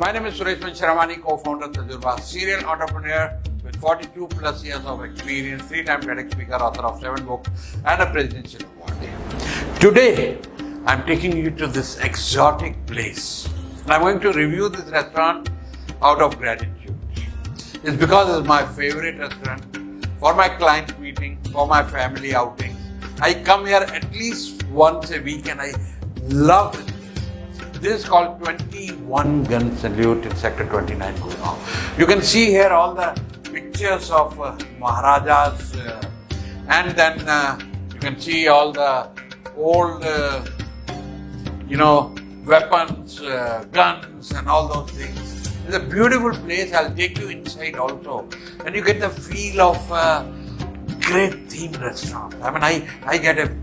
My name is Suresh Mansharamani, co-founder of Tajurba, serial entrepreneur with 42 plus years of experience, 3-time TEDx speaker, author of 7 books and a presidential award. Today, I'm taking you to this exotic place. I'm going to review this restaurant out of gratitude. It's because it's my favorite restaurant for my client meeting, for my family outings. I come here at least once a week and I love it. This is called 21 Gun Salute in Sector 29 Gurgaon. You can see here all the pictures of Maharajas and then you can see all the old, weapons, guns and all those things. It's a beautiful place. I'll take you inside also. And you get the feel of a great themed restaurant. I mean, I get a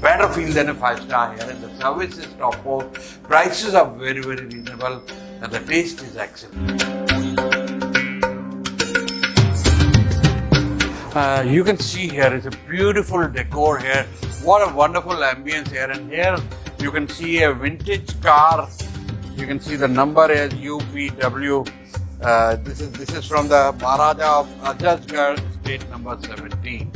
better feel than a 5-star here, and the service is top notch, prices are very, very reasonable, and the taste is excellent. You can see here, it's a beautiful decor here. What a wonderful ambience here, and here you can see a vintage car. You can see the number is UPW. This is from the Maharaja of Ajazgarh, state number 17.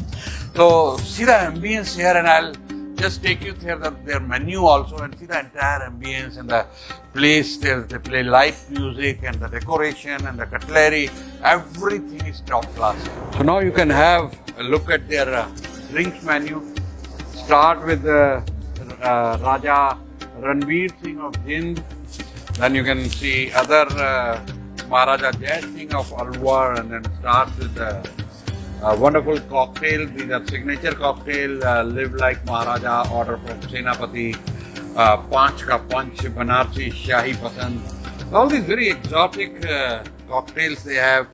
So see the ambience here, and I'll just take you through their menu also and see the entire ambience and the place. They play light music and the decoration and the cutlery. Everything is top class. So now you can have a look at their drinks menu. Start with Raja Ranveer Singh of Jind. Then you can see other Maharaja Jai Singh of Alwar, and then start with wonderful cocktail. These are signature cocktail. Live like Maharaja, order from Senapati, Panch Ka Punch, Banarsi, Shahi Pasand. All these very exotic cocktails they have.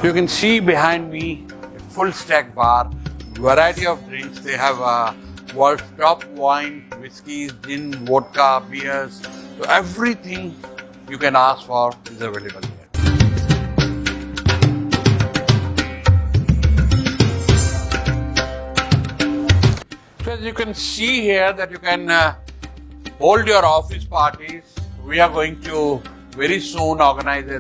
You can see behind me full stack bar, variety of drinks. They have world's top wine, whiskeys, gin, vodka, beers. So everything you can ask for is available here. So as you can see here that you can hold your office parties. We are going to very soon organize a